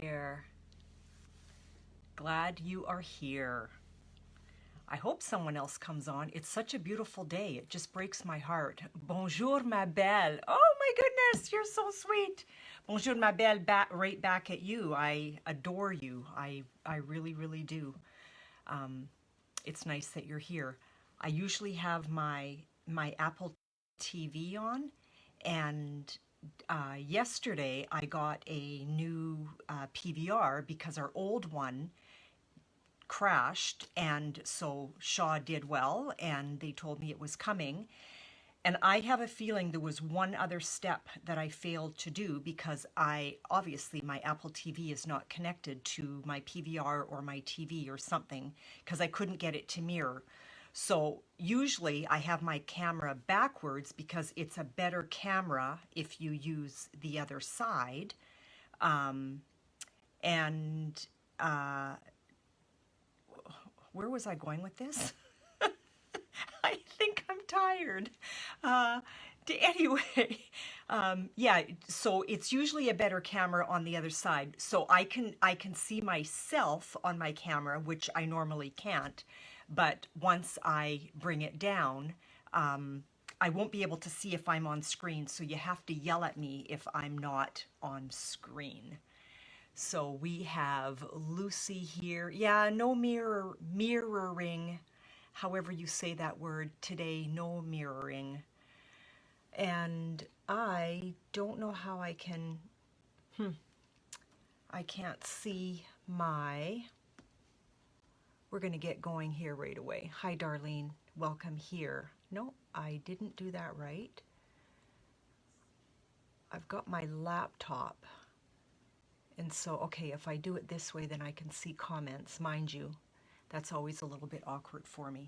here. Glad you are here. I hope someone else comes on. It's such a beautiful day. It just breaks my heart. Bonjour, ma belle. Oh my goodness, you're so sweet. Bonjour, ma belle. Right back at you. I adore you. I really, really do. It's nice that you're here. I usually have my Apple TV on, and yesterday I got a new PVR because our old one crashed, and so Chez did well, and they told me it was coming. And I have a feeling there was one other step that I failed to do because obviously my Apple TV is not connected to my PVR or my TV or something because I couldn't get it to mirror. So usually I have my camera backwards because it's a better camera if you use the other side. Where was I going with this? I think I'm tired. Anyway, yeah, so it's usually a better camera on the other side. So I can see myself on my camera, which I normally can't. But once I bring it down, I won't be able to see if I'm on screen. So you have to yell at me if I'm not on screen. So we have Lucy here. Yeah, no mirroring, however you say that word today, no mirroring. And I don't know how I can, I can't see we're gonna get going here right away. Hi, Darlene, welcome here. No, I didn't do that right. I've got my laptop. And so, okay, if I do it this way, then I can see comments. Mind you, that's always a little bit awkward for me.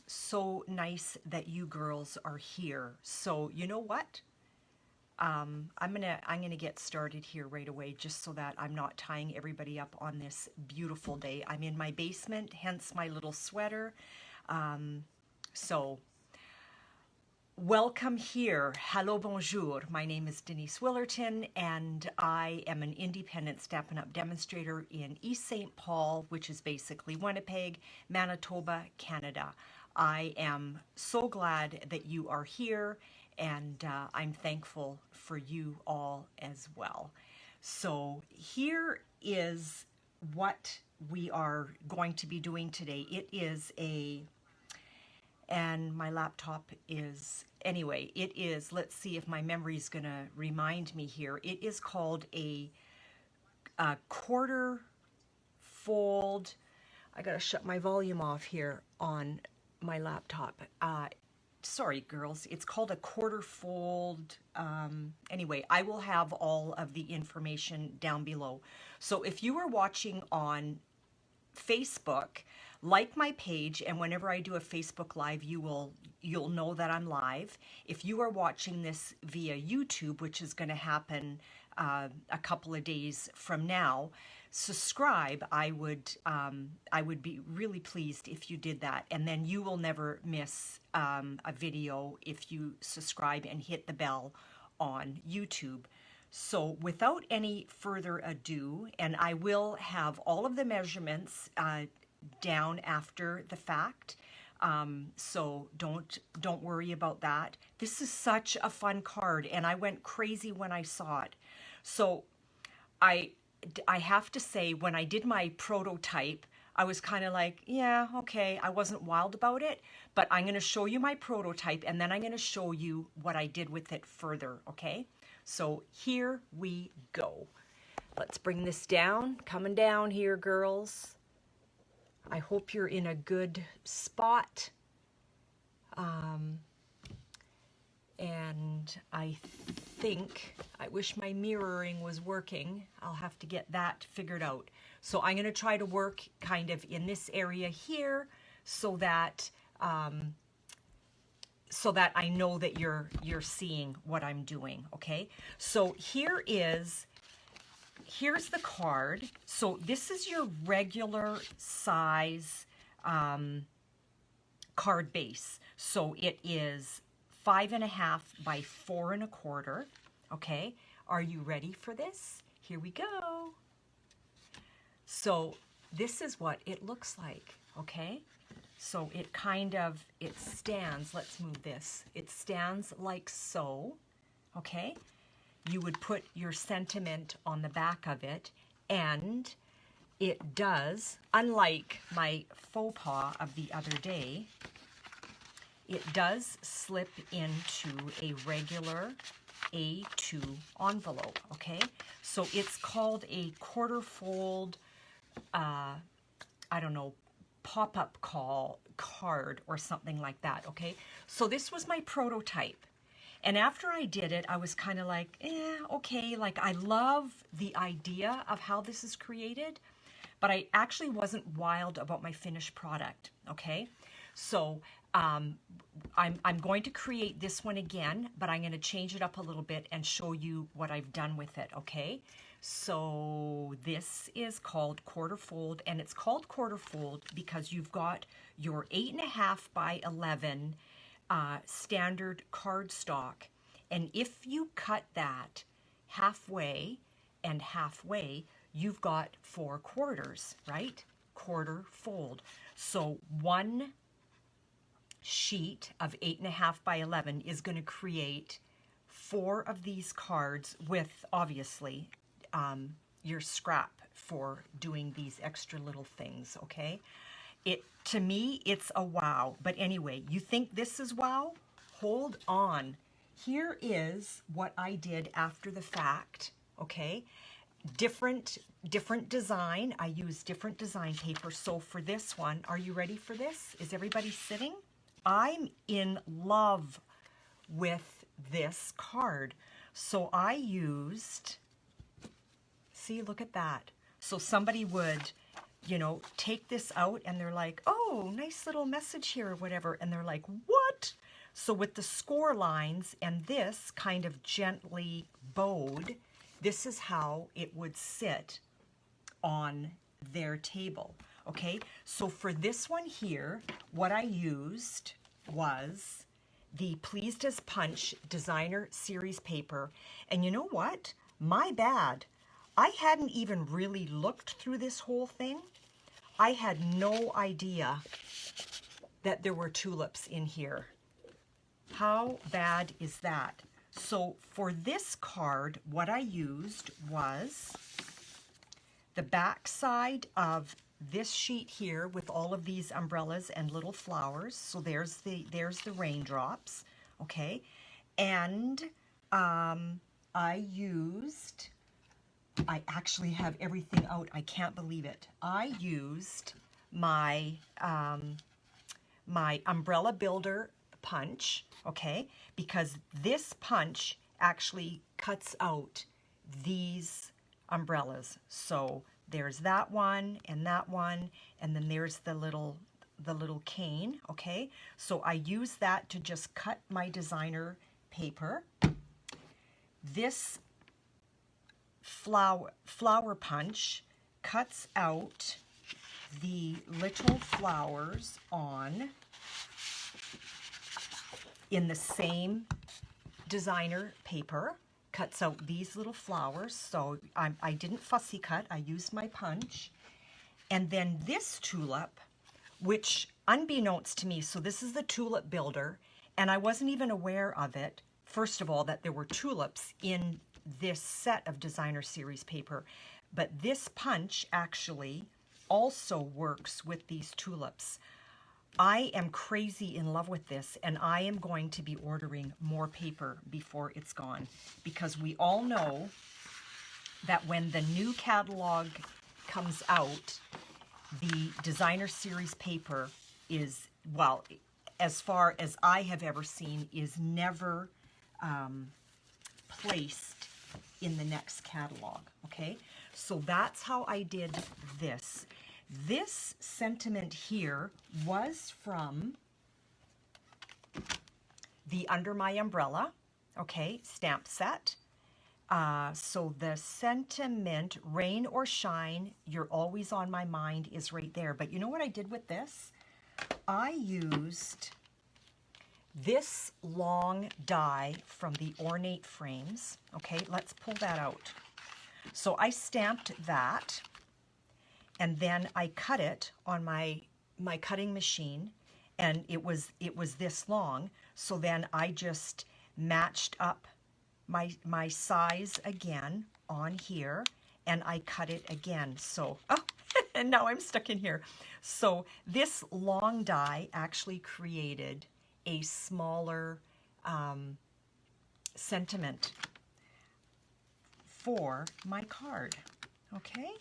So nice that you girls are here. So you know what? I'm gonna get started here right away, just so that I'm not tying everybody up on this beautiful day. I'm in my basement, hence my little sweater. So welcome here. Hello, bonjour. My name is Denise Willerton, and I am an independent Stampin' Up! Demonstrator in East St. Paul, which is basically Winnipeg, Manitoba, Canada. I am so glad that you are here, and I'm thankful for you all as well. So here is what we are going to be doing today. It is and my laptop is, anyway, it is, let's see if my memory is going to remind me here. It is called a quarter fold. I got to shut my volume off here on my laptop. Sorry, girls. It's called a quarter fold. Anyway, I will have all of the information down below. So if you are watching on Facebook, like my page, and whenever I do a Facebook Live, you'll know that I'm live. If you are watching this via YouTube, which is going to happen a couple of days from now, subscribe. I would be really pleased if you did that, and then you will never miss a video if you subscribe and hit the bell on YouTube. So without any further ado, and I will have all of the measurements down after the fact, so don't worry about that. This is such a fun card, and I went crazy when I saw it. So I have to say, when I did my prototype, I was kind of like, yeah, okay, I wasn't wild about it, but I'm going to show you my prototype, and then I'm going to show you what I did with it further, okay? So here we go. Let's bring this down. Coming down here, girls. I hope you're in a good spot. And I wish my mirroring was working. I'll have to get that figured out. So I'm going to try to work kind of in this area here so that I know that you're seeing what I'm doing, okay? So here's the card. So this is your regular size card base. So it is 5.5 by 4 1/4. Okay, are you ready for this? Here we go. So this is what it looks like, okay? So it stands, let's move this. It stands like so, okay? You would put your sentiment on the back of it, and it does, unlike my faux pas of the other day, it does slip into a regular A2 envelope, okay? So it's called a quarter fold, I don't know, pop-up card or something like that, okay? So this was my prototype. And after I did it, I was kind of like, okay, like I love the idea of how this is created, but I actually wasn't wild about my finished product, okay? So I'm going to create this one again, but I'm going to change it up a little bit and show you what I've done with it, okay? So this is called quarter fold, and it's called quarter fold because you've got your 8.5 by 11 standard cardstock, and if you cut that halfway and halfway, you've got 4 quarters, right? Quarter fold. So one sheet of 8.5 by 11 is going to create 4 of these cards with, obviously, your scrap for doing these extra little things, okay? To me, it's a wow. But anyway, you think this is wow? Hold on. Here is what I did after the fact, okay? Different design. I use different design paper. So for this one, are you ready for this? Is everybody sitting? I'm in love with this card. So I used, see, look at that. So somebody would, you know, take this out and they're like, oh, nice little message here or whatever. And they're like, what? So with the score lines and this kind of gently bowed, this is how it would sit on their table. Okay, so for this one here, what I used was the Pleased as Punch designer series paper. And you know what? My bad. I hadn't even really looked through this whole thing. I had no idea that there were tulips in here. How bad is that? So for this card, what I used was the back side of this sheet here with all of these umbrellas and little flowers. So there's the raindrops, okay? And I actually have everything out. I can't believe it. I used my my umbrella builder punch, okay? Because this punch actually cuts out these umbrellas. So there's that one, and then there's the little cane, okay? So I use that to just cut my designer paper. This flower punch cuts out the little flowers on in the same designer paper. Cuts out these little flowers, so I didn't fussy cut, I used my punch. And then this tulip, which unbeknownst to me, so this is the tulip builder, and I wasn't even aware of it, first of all, that there were tulips in this set of designer series paper, but this punch actually also works with these tulips. I am crazy in love with this, and I am going to be ordering more paper before it's gone, because we all know that when the new catalog comes out, the designer series paper is, well, as far as I have ever seen, is never placed in the next catalog, okay? So that's how I did this. This sentiment here was from the Under My Umbrella, okay, stamp set. So the sentiment, rain or shine, you're always on my mind, is right there. But you know what I did with this? I used this long die from the Ornate Frames. Okay, let's pull that out. So I stamped that, and then I cut it on my cutting machine, and it was this long. So then I just matched up my size again on here, and I cut it again. So, oh, and now I'm stuck in here. So this long die actually created a smaller sentiment for my card, okay?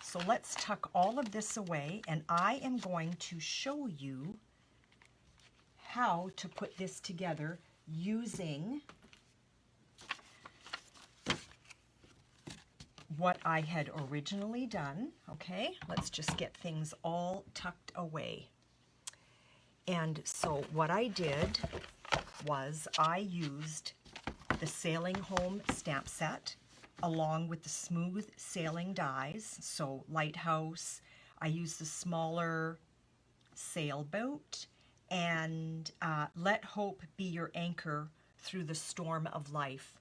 So let's tuck all of this away, and I am going to show you how to put this together using what I had originally done, okay? Let's just get things all tucked away. And so what I did was I used the Sailing Home stamp set along with the smooth sailing dies. So Lighthouse, I used the smaller sailboat, and Let Hope Be Your Anchor Through the Storm of Life.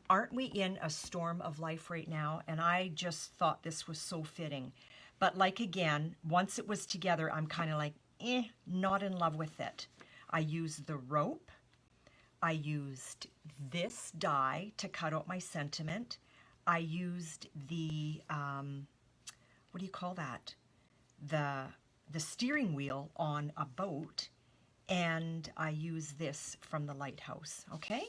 Aren't we in a storm of life right now? And I just thought this was so fitting. But like again, once it was together, I'm kind of like, not in love with it. I used the rope. I used this die to cut out my sentiment. I used the, what do you call that? The steering wheel on a boat. And I use this from the Lighthouse, okay?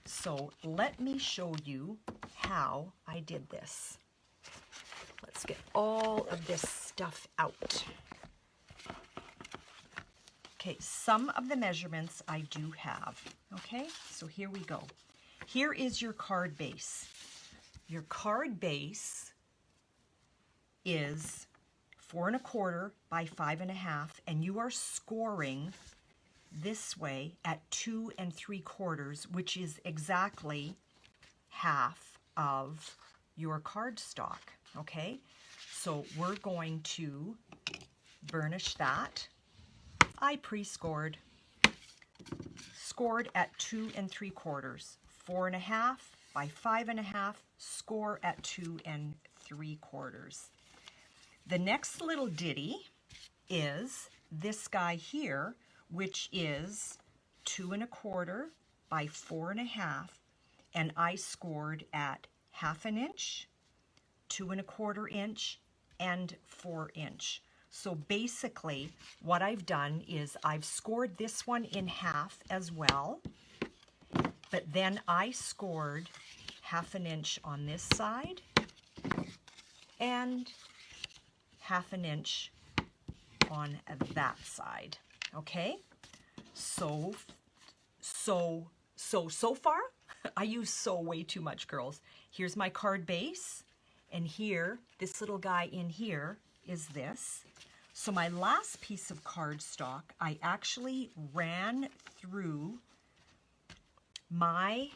So let me show you how I did this. Let's get all of this stuff out. Okay, some of the measurements I do have, okay? So here we go. Here is your card base. Your card base is 4 1/4 by 5 1/2, and you are scoring this way at 2 3/4, which is exactly half of your cardstock, okay? So we're going to burnish that. I pre-scored, scored at 2 3/4, 4 1/2 by 5 1/2, score at 2 3/4. The next little ditty is this guy here, which is 2 1/4 by 4 1/2, and I scored at 1/2 inch, 2 1/4 inch, and 4 inch. So basically what I've done is I've scored this one in half as well, but then I scored 1/2 inch on this side and 1/2 inch on that side. Okay, so far, I use so way too much, girls. Here's my card base, and here, this little guy in here is this. So my last piece of cardstock, I actually ran through my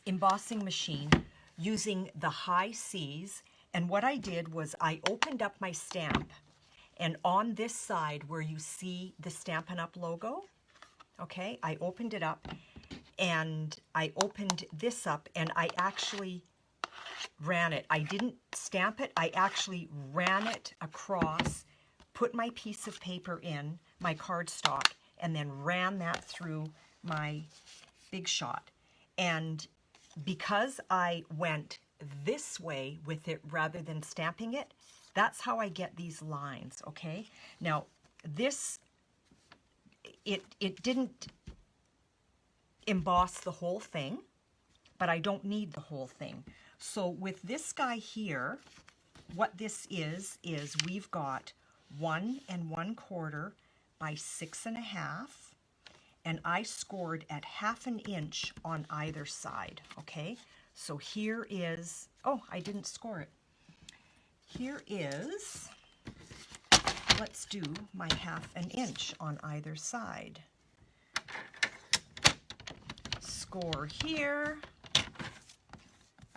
embossing machine using the high C's, and what I did was I opened up my stamp, and on this side where you see the Stampin' Up logo, okay, I opened it up, and I opened this up, and I actually ran it. I didn't stamp it, I actually ran it across, put my piece of paper in, my cardstock, and then ran that through my Big Shot. And because I went this way with it rather than stamping it, that's how I get these lines, okay? Now, this, it didn't emboss the whole thing, but I don't need the whole thing. So with this guy here, what this is we've got 1 1/4 by 6 1/2, and I scored at 1/2 inch on either side, okay? So here is, oh, I didn't score it. Here is, let's do my 1/2 inch on either side. Score here.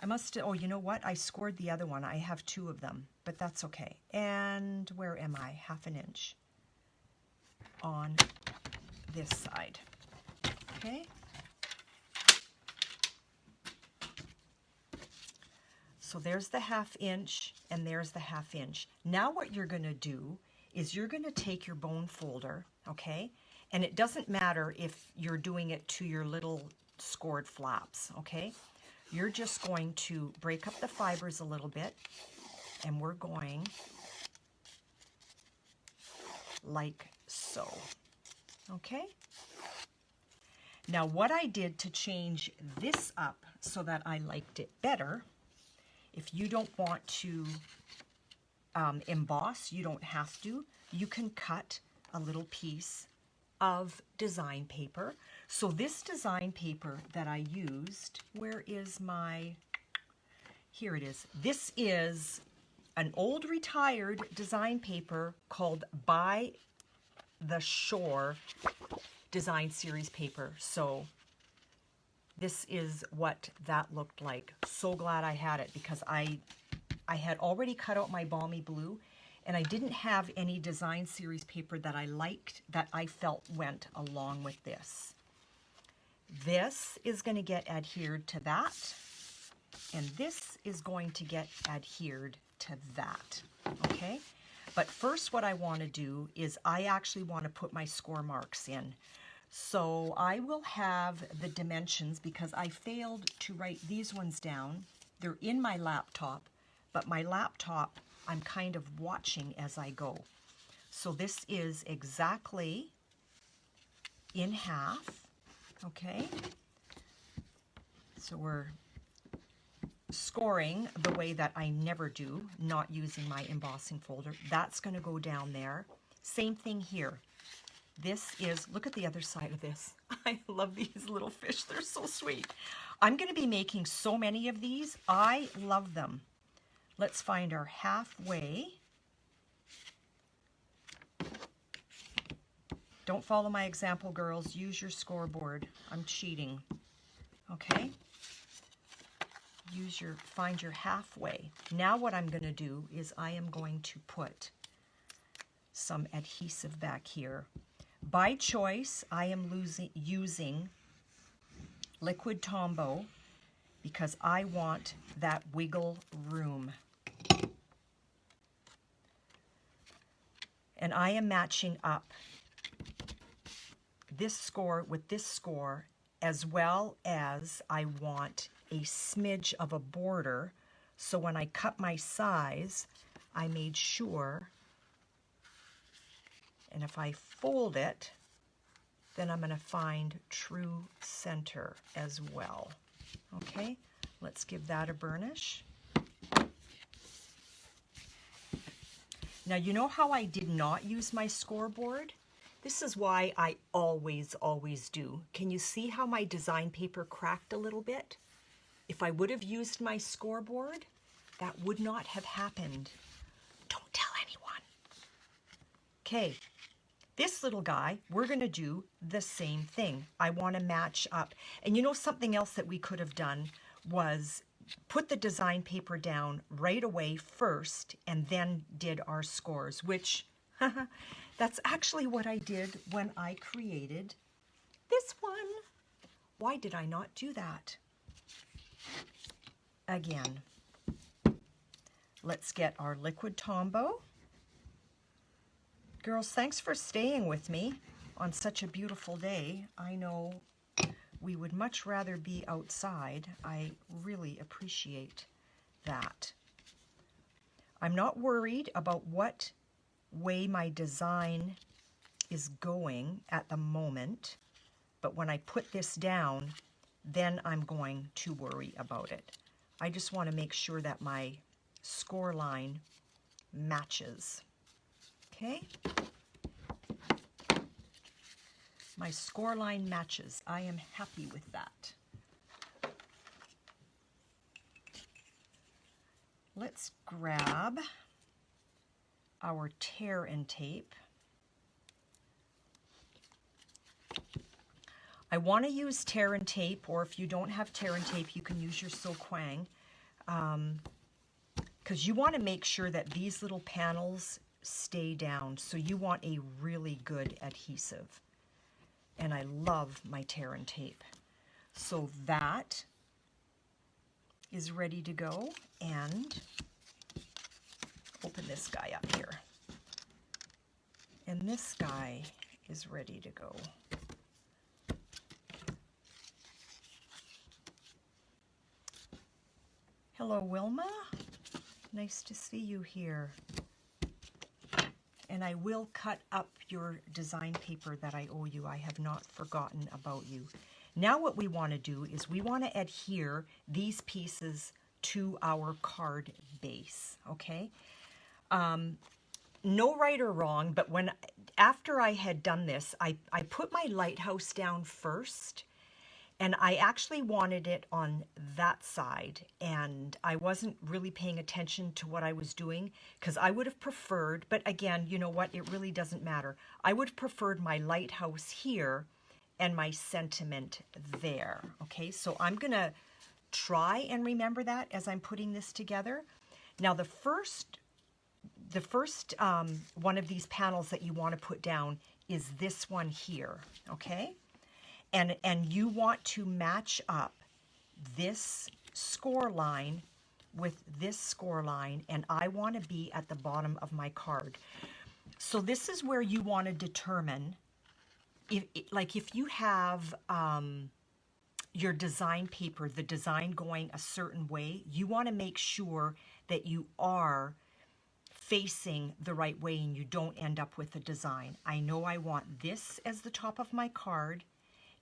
I must, oh, you know what? I scored the other one. I have 2 of them, but that's okay. And where am I? 1/2 inch on this side, okay? So there's the 1/2 inch and there's the 1/2 inch. Now what you're going to do is you're going to take your bone folder, okay? And it doesn't matter if you're doing it to your little scored flaps, okay? You're just going to break up the fibers a little bit, and we're going like so, okay? Now what I did to change this up so that I liked it better, if you don't want to emboss, you don't have to. You can cut a little piece of design paper. So this design paper that I used, where is my, here it is. This is an old retired design paper called By the Shore design series paper. So this is what that looked like. So glad I had it because I had already cut out my Balmy Blue, and I didn't have any design series paper that I liked that I felt went along with this. This is going to get adhered to that, and this is going to get adhered to that, okay? But first what I want to do is I actually want to put my score marks in. So I will have the dimensions because I failed to write these ones down. They're in my laptop, but my laptop I'm kind of watching as I go. So this is exactly in 1/2, okay? So we're scoring the way that I never do, not using my embossing folder. That's going to go down there. Same thing here. This is, look at the other side of this. I love these little fish. They're so sweet. I'm going to be making so many of these. I love them. Let's find our halfway. Don't follow my example, girls. Use your scoreboard. I'm cheating. Okay? Find your halfway. Now what I'm going to do is I am going to put some adhesive back here. By choice, I am using liquid Tombow because I want that wiggle room. And I am matching up this score with this score, as well as I want a smidge of a border. So when I cut my size, I made sure, and if I fold it, then I'm going to find true center as well. Okay, let's give that a burnish. Now, you know how I did not use my scoreboard? This is why I always do. Can you see how my design paper cracked a little bit? If I would have used my scoreboard, that would not have happened. Don't tell anyone. Okay, this little guy, we're going to do the same thing. I want to match up. And you know, something else that we could have done was put the design paper down right away first and then did our scores, which that's actually what I did when I created this one. Why did I not do that? Again, let's get our liquid Tombow. Girls, thanks for staying with me on such a beautiful day. I know we would much rather be outside. I really appreciate that. I'm not worried about what way my design is going at the moment, but when I put this down, then I'm going to worry about it. I just want to make sure that my score line matches. Okay? My score line matches. I am happy with that. Let's grab our tear and tape. I want to use tear and tape, or if you don't have tear and tape, you can use your So Quang, because you want to make sure that these little panels stay down. So you want a really good adhesive. And I love my tear and tape. So that is ready to go, and open this guy up here. And this guy is ready to go. Hello, Wilma. Nice to see you here. And I will cut up your design paper that I owe you. I have not forgotten about you. Now what we want to do is we want to adhere these pieces to our card base, okay? No right or wrong, but after I had done this, I put my lighthouse down first, and I actually wanted it on that side, and I wasn't really paying attention to what I was doing because I would have preferred, but again, you know what, it really doesn't matter. I would have preferred my lighthouse here and my sentiment there, okay? So I'm gonna try and remember that as I'm putting this together. Now the first one of these panels that you want to put down is this one here, okay? And you want to match up this score line with this score line, and I want to be at the bottom of my card. So this is where you want to determine, if you have your design paper, the design going a certain way, you want to make sure that you are facing the right way and you don't end up with a design. I know I want this as the top of my card,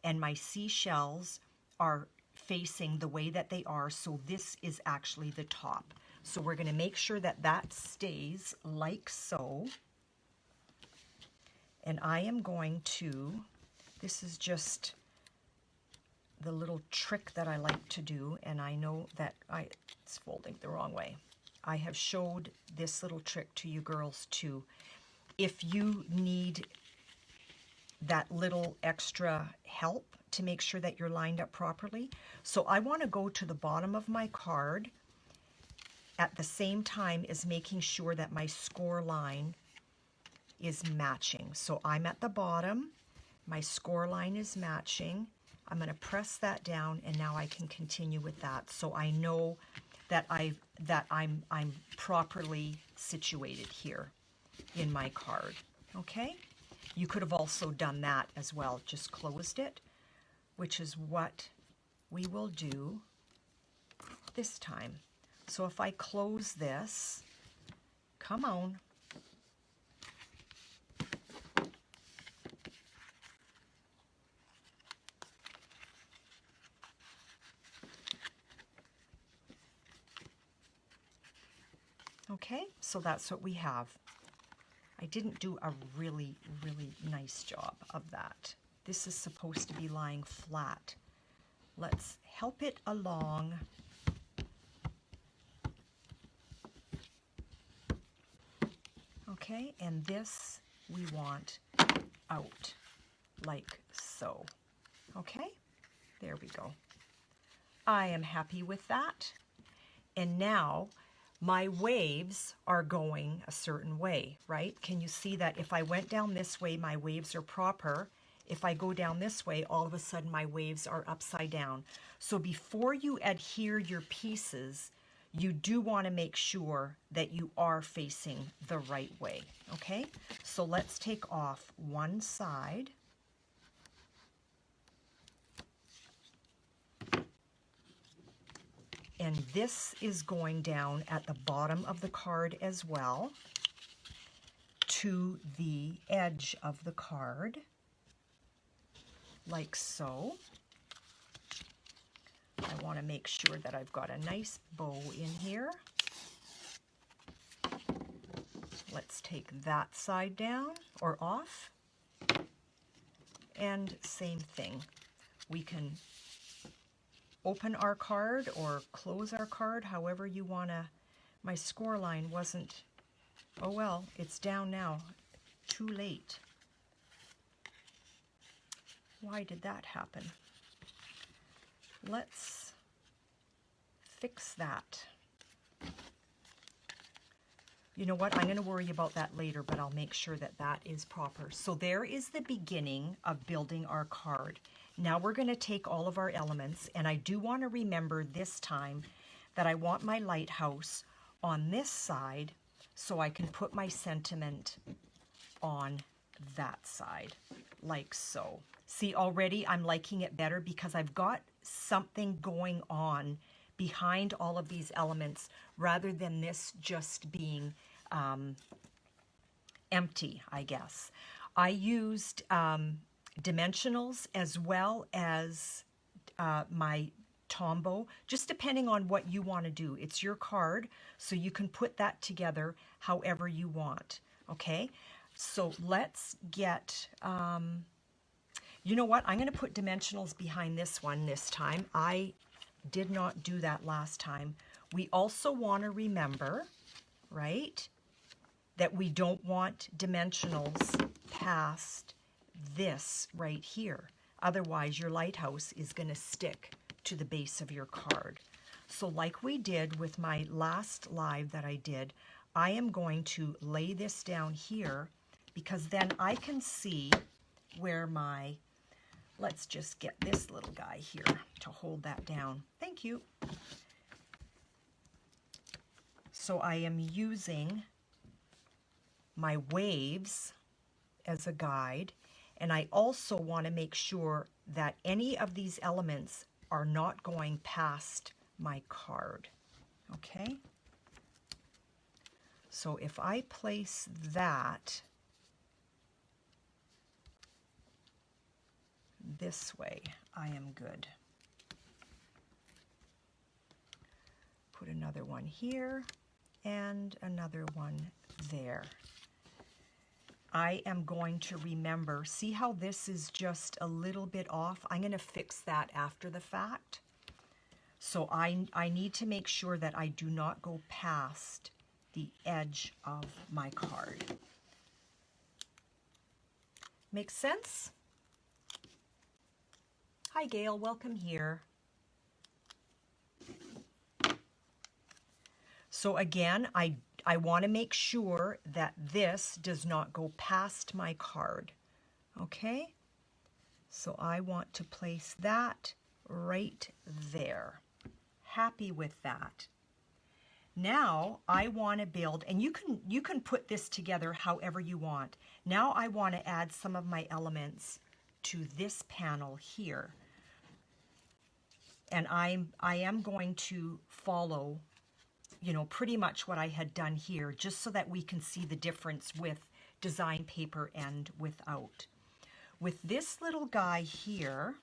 and my seashells are facing the way that they are, so this is actually the top. So we're going to make sure that that stays like so. And I am going to, this is just the little trick that I like to do, and I know that it's folding the wrong way. I have showed this little trick to you girls too. If you need that little extra help to make sure that you're lined up properly. So I want to go to the bottom of my card at the same time as making sure that my score line is matching. So I'm at the bottom, my score line is matching. I'm going to press that down, and now I can continue with that. So I know that I'm properly situated here in my card. Okay? You could have also done that as well, just closed it, which is what we will do this time. So if I close this, come on. Okay, so that's what we have. I didn't do a really, really nice job of that. This is supposed to be lying flat. Let's help it along. Okay, and this we want out like so. Okay, there we go. I am happy with that. And now my waves are going a certain way, right? Can you see that if I went down this way, my waves are proper. If I go down this way, all of a sudden my waves are upside down. So before you adhere your pieces, you do want to make sure that you are facing the right way, okay? So let's take off one side. And this is going down at the bottom of the card as well to the edge of the card, like so. I want to make sure that I've got a nice bow in here. Let's take that side down or off. And same thing. We can open our card or close our card, however you want to. My score line wasn't, oh well, it's down now. Too late. Why did that happen? Let's fix that. You know what? I'm going to worry about that later, but I'll make sure that that is proper. So there is the beginning of building our card. Now we're going to take all of our elements, and I do want to remember this time that I want my lighthouse on this side so I can put my sentiment on that side, like so. See, already I'm liking it better because I've got something going on behind all of these elements rather than this just being empty, I guess. I used dimensionals as well as my Tombow, just depending on what you want to do. It's your card, so you can put that together however you want, okay? So let's get, you know what? I'm going to put dimensionals behind this one this time. I did not do that last time. We also want to remember, right, that we don't want dimensionals past this right here. Otherwise, your lighthouse is going to stick to the base of your card. So like we did with my last live that I did, I am going to lay this down here because then I can see where my, let's just get this little guy here to hold that down. Thank you. So I am using my waves as a guide, and I also want to make sure that any of these elements are not going past my card, okay? So if I place that this way, I am good. Put another one here and another one there. I am going to remember, see how this is just a little bit off? I'm going to fix that after the fact. So I need to make sure that I do not go past the edge of my card. Makes sense? Hi Gail, welcome here. So again, I want to make sure that this does not go past my card, okay? So I want to place that right there. Happy with that. Now I want to build, and you can put this together however you want. Now I want to add some of my elements to this panel here. And I am going to follow, you know, pretty much what I had done here, just so that we can see the difference with design paper and without. With this little guy here,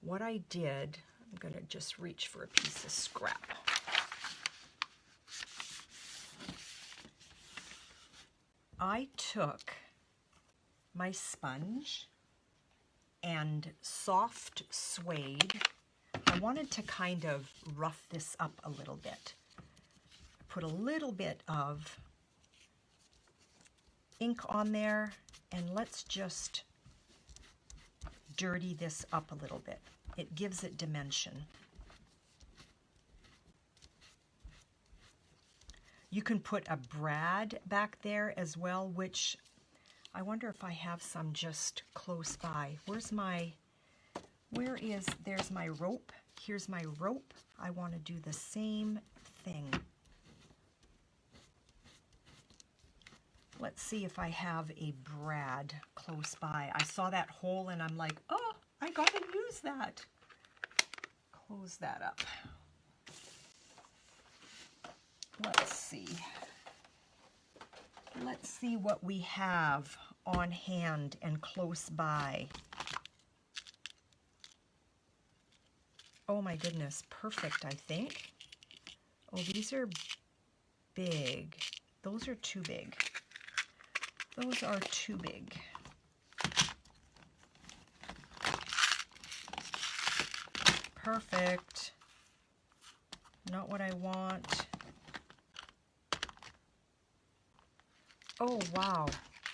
what I did, I'm going to just reach for a piece of scrap. I took my sponge and soft suede. I wanted to kind of rough this up a little bit. Put a little bit of ink on there, and let's just dirty this up a little bit. It gives it dimension. You can put a brad back there as well, which I wonder if I have some just close by. There's my rope. Here's my rope. I want to do the same thing. Let's see if I have a brad close by. I saw that hole and I'm like, oh, I gotta use that. Close that up. Let's see. Let's see what we have on hand and close by. Oh my goodness, perfect, I think. Oh, these are big. Those are too big. Those are too big. Perfect. Not what I want. Oh, wow.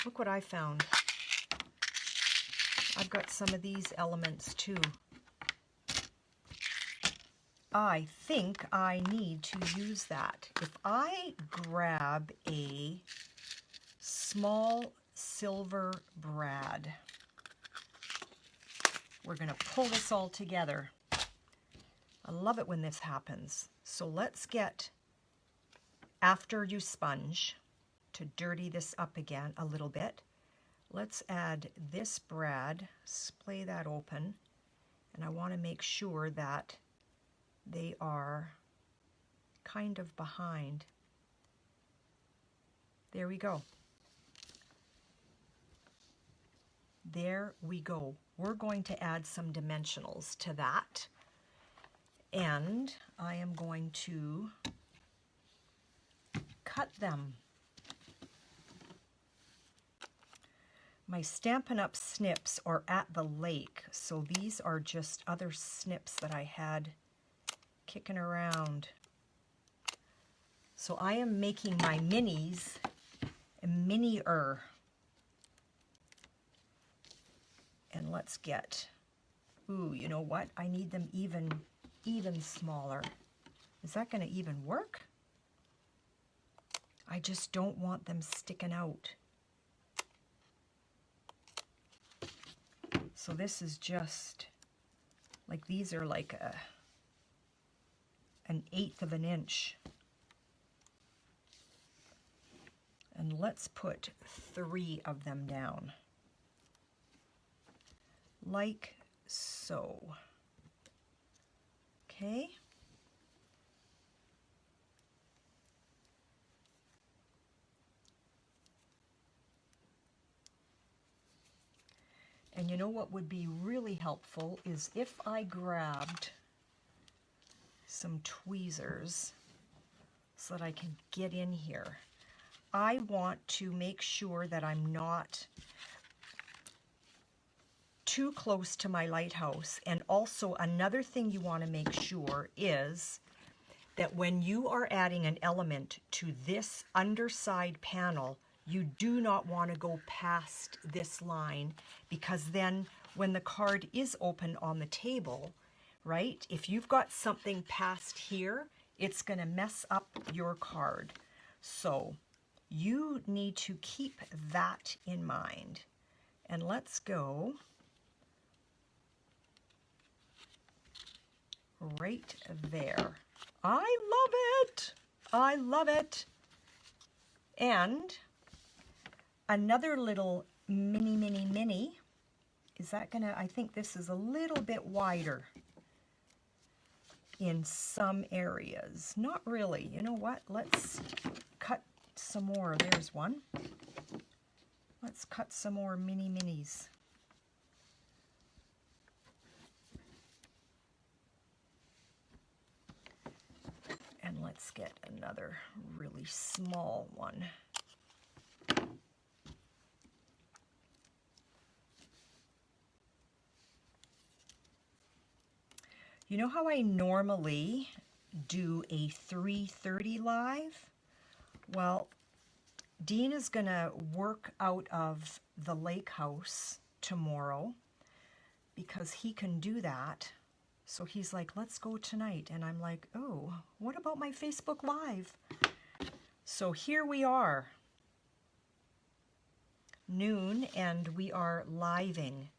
Look what I found. I've got some of these elements too. I think I need to use that. If I grab a small silver brad, we're going to pull this all together. I love it when this happens. So let's get, after you sponge, to dirty this up again a little bit, let's add this brad, splay that open, and I want to make sure that they are kind of behind. There we go. There we go. We're going to add some dimensionals to that. And I am going to cut them. My Stampin' Up! Snips are at the lake, so these are just other snips that I had kicking around. So I am making my minis minier. And let's get, ooh, you know what? I need them even smaller. Is that going to even work? I just don't want them sticking out. So this is just, like these are like an 1/8 of an inch. And let's put 3 of them down. Like so. Okay. And you know what would be really helpful is if I grabbed some tweezers so that I can get in here. I want to make sure that I'm not too close to my lighthouse. And also another thing you want to make sure is that when you are adding an element to this underside panel, you do not want to go past this line, because then when the card is open on the table, right, if you've got something past here, it's going to mess up your card. So you need to keep that in mind. And let's go right there. I love it. I love it. And another little mini. Is that gonna, I think this is a little bit wider in some areas. Not really. You know what? Let's cut some more. There's one. Let's cut some more minis. And let's get another really small one. You know how I normally do a 3:30 live? Well, Dean is gonna work out of the lake house tomorrow because he can do that. So he's like, let's go tonight. And I'm like, oh, what about my Facebook Live? So here we are, noon, and we are living.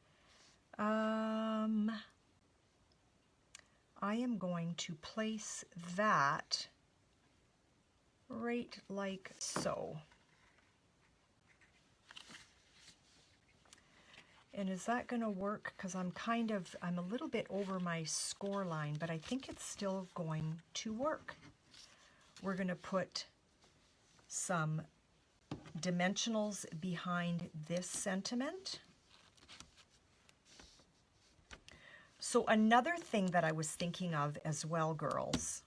I am going to place that right like so. And is that going to work? Because I'm a little bit over my score line, but I think it's still going to work. We're going to put some dimensionals behind this sentiment. So another thing that I was thinking of as well, girls,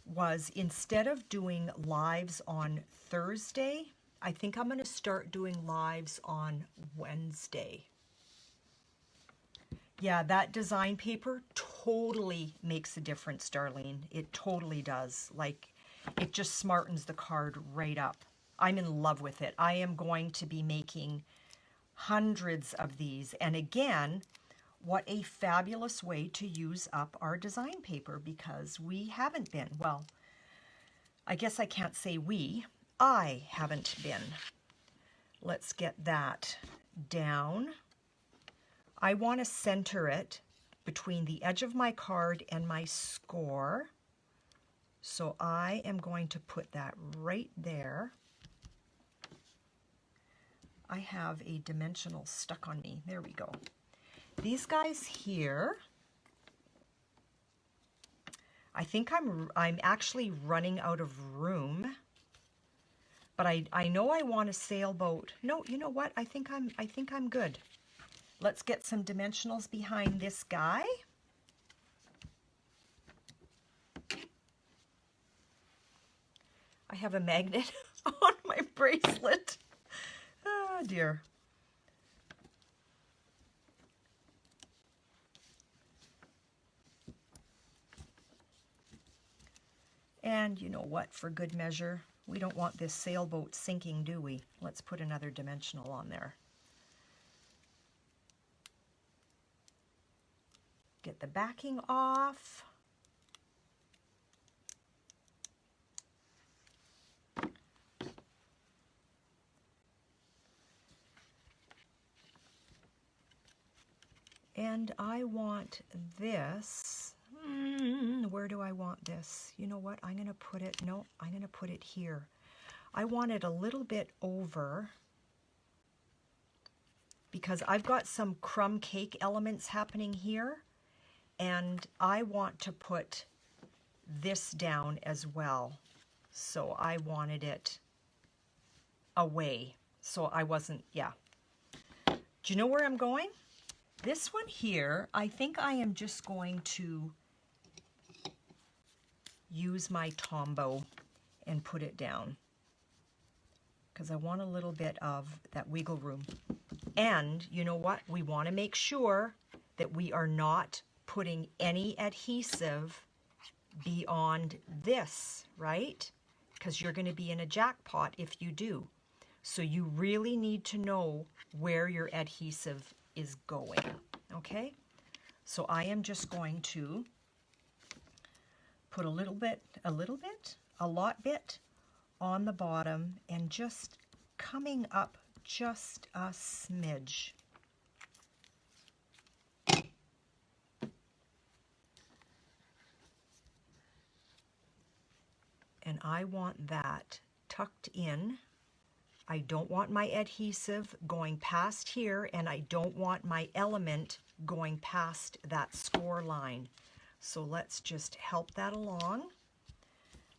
was instead of doing lives on Thursday, I think I'm going to start doing lives on Wednesday. Yeah, that design paper totally makes a difference, Darlene. It totally does. Like, it just smartens the card right up. I'm in love with it. I am going to be making hundreds of these. And again, what a fabulous way to use up our design paper, because we haven't been. Well, I guess I can't say we. I haven't been. Let's get that down. I want to center it between the edge of my card and my score. So I am going to put that right there. I have a dimensional stuck on me. There we go. These guys here, I think I'm actually running out of room, but I know I want a sailboat. No, you know what? I think I'm good. Let's get some dimensionals behind this guy. I have a magnet on my bracelet. Oh dear. And you know what, for good measure, we don't want this sailboat sinking, do we? Let's put another dimensional on there. Get the backing off. And I want this, where do I want this? You know what, I'm gonna put it, no, I'm gonna put it here. I want it a little bit over because I've got some crumb cake elements happening here, and I want to put this down as well. So I wanted it away. So I wasn't, yeah. Do you know where I'm going? This one here, I think I am just going to use my Tombow and put it down because I want a little bit of that wiggle room. And you know what? We want to make sure that we are not putting any adhesive beyond this, right? Because you're going to be in a jackpot if you do. So you really need to know where your adhesive is going, okay? So I am just going to put a lot bit on the bottom and just coming up just a smidge. And I want that tucked in. I don't want my adhesive going past here, and I don't want my element going past that score line. So let's just help that along.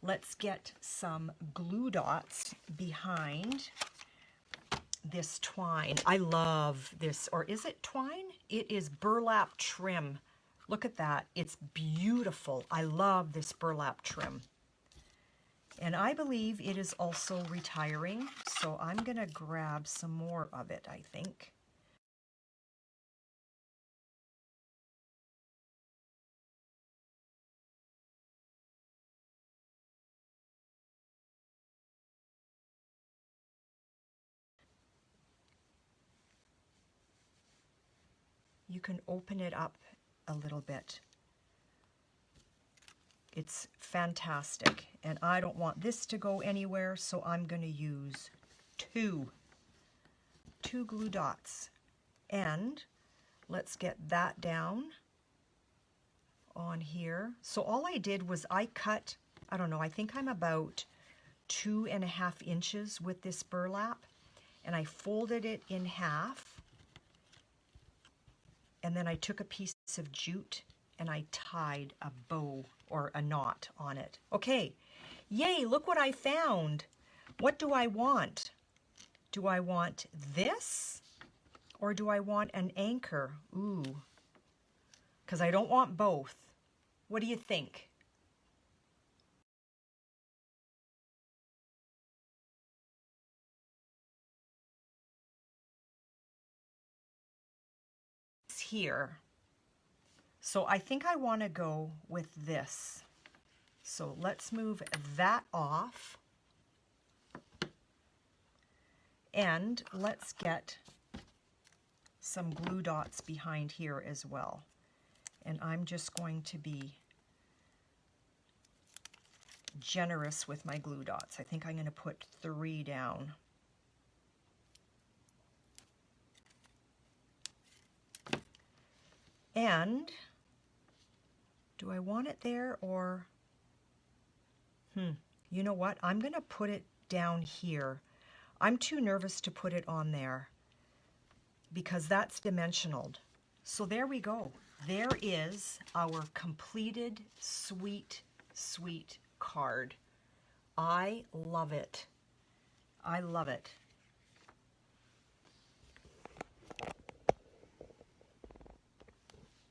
Let's get some glue dots behind this twine. I love this, or is it twine? It is burlap trim. Look at that, it's beautiful. I love this burlap trim. And I believe it is also retiring, so I'm going to grab some more of it, I think. You can open it up a little bit. It's fantastic, and I don't want this to go anywhere, so I'm going to use two glue dots. And let's get that down on here. So all I did was I cut, I don't know, I think I'm about 2.5 inches with this burlap, and I folded it in half, and then I took a piece of jute and I tied a bow or a knot on it. Okay, yay, look what I found. What do I want? Do I want this or do I want an anchor? Ooh, because I don't want both. What do you think? It's here. So I think I want to go with this. So let's move that off. And let's get some glue dots behind here as well. And I'm just going to be generous with my glue dots. I think I'm going to put 3 down. And Do I want it there or... You know what? I'm going to put it down here. I'm too nervous to put it on there because that's dimensional. So there we go. There is our completed sweet, sweet card. I love it. I love it.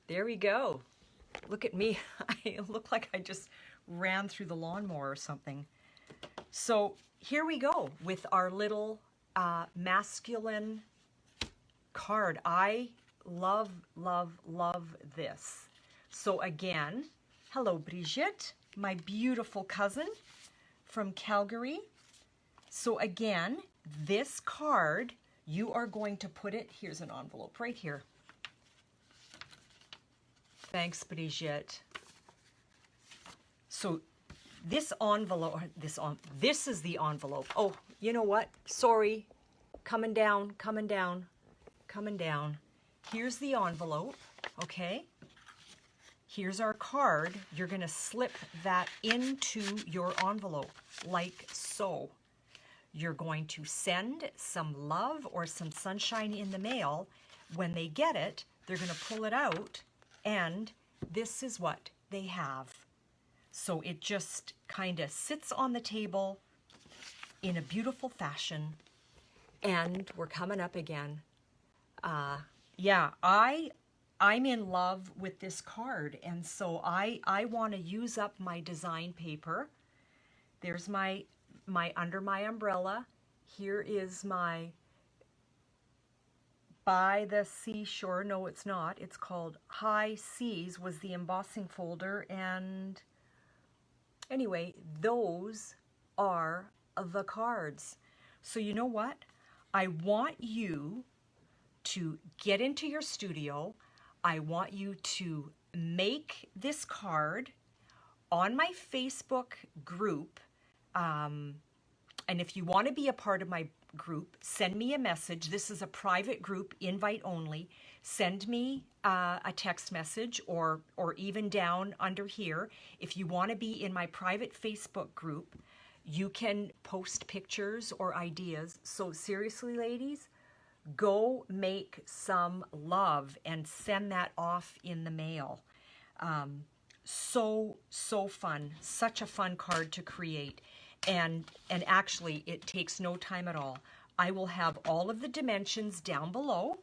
There we go. Look at me. I look like I just ran through the lawnmower or something. So here we go with our little masculine card. I love, love, love this. So again, hello Brigitte, my beautiful cousin from Calgary. So again, this card, you are going to put it, here's an envelope right here. Thanks, Brigitte. So this envelope, this is the envelope. Oh, you know what? Sorry. Coming down, coming down, coming down. Here's the envelope, okay? Here's our card. You're going to slip that into your envelope like so. You're going to send some love or some sunshine in the mail. When they get it, they're going to pull it out, and this is what they have. So it just kind of sits on the table in a beautiful fashion. And we're coming up again. Yeah, I'm in love with this card, and so I want to use up my design paper. There's my under my umbrella. Here is my By the Seashore. No, it's not. It's called High Seas was the embossing folder, and anyway, those are the cards. So you know what? I want you to get into your studio. I want you to make this card on my Facebook group. And if you want to be a part of my group, send me a message. This is a private group, invite only. Send me a text message or even down under here. If you want to be in my private Facebook group, you can post pictures or ideas. So seriously, ladies, go make some love and send that off in the mail. So fun. Such a fun card to create. And actually, it takes no time at all. I will have all of the dimensions down below.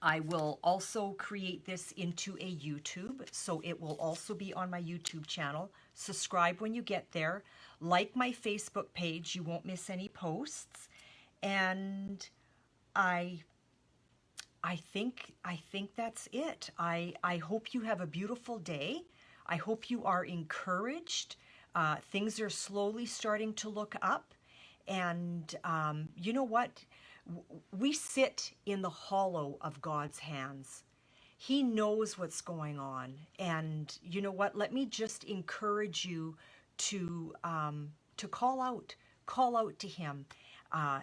I will also create this into a YouTube, so it will also be on my YouTube channel. Subscribe when you get there. Like my Facebook page, you won't miss any posts. And I think that's it. I hope you have a beautiful day. I hope you are encouraged. Things are slowly starting to look up. And you know what? We sit in the hollow of God's hands. He knows what's going on. And you know what? Let me just encourage you to call out to him.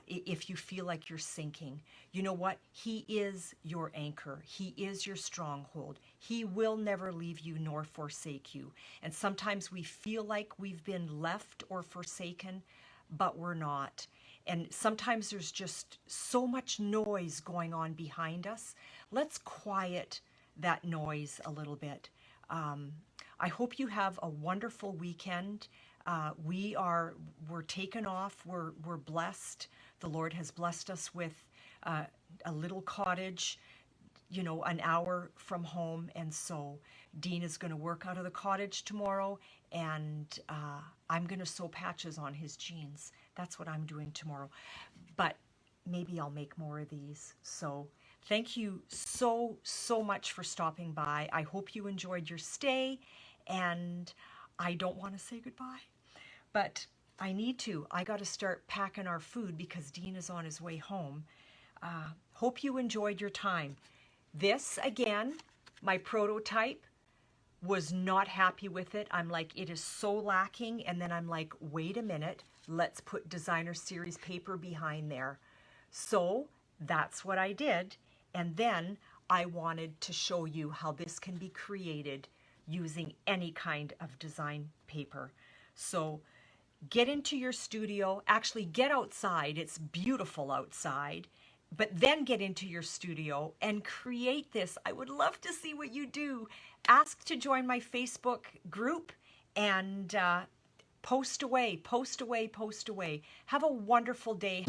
If you feel like you're sinking. You know what? He is your anchor. He is your stronghold. He will never leave you nor forsake you. And sometimes we feel like we've been left or forsaken, but we're not. And sometimes there's just so much noise going on behind us. Let's quiet that noise a little bit. I hope you have a wonderful weekend. We're taken off. We're blessed. The Lord has blessed us with a little cottage, you know, an hour from home. And so Dean is going to work out of the cottage tomorrow, and I'm going to sew patches on his jeans. That's what I'm doing tomorrow. But maybe I'll make more of these. So thank you so much for stopping by. I hope you enjoyed your stay, and I don't want to say goodbye. But I need to. I got to start packing our food because Dean is on his way home. Hope you enjoyed your time. This, again, my prototype, was not happy with it. I'm like, it is so lacking. And then I'm like, wait a minute. Let's put designer series paper behind there. So that's what I did. And then I wanted to show you how this can be created using any kind of design paper. So get into your studio, actually get outside, it's beautiful outside, but then get into your studio and create this. I would love to see what you do. Ask to join my Facebook group and post away, post away, post away. Have a wonderful day.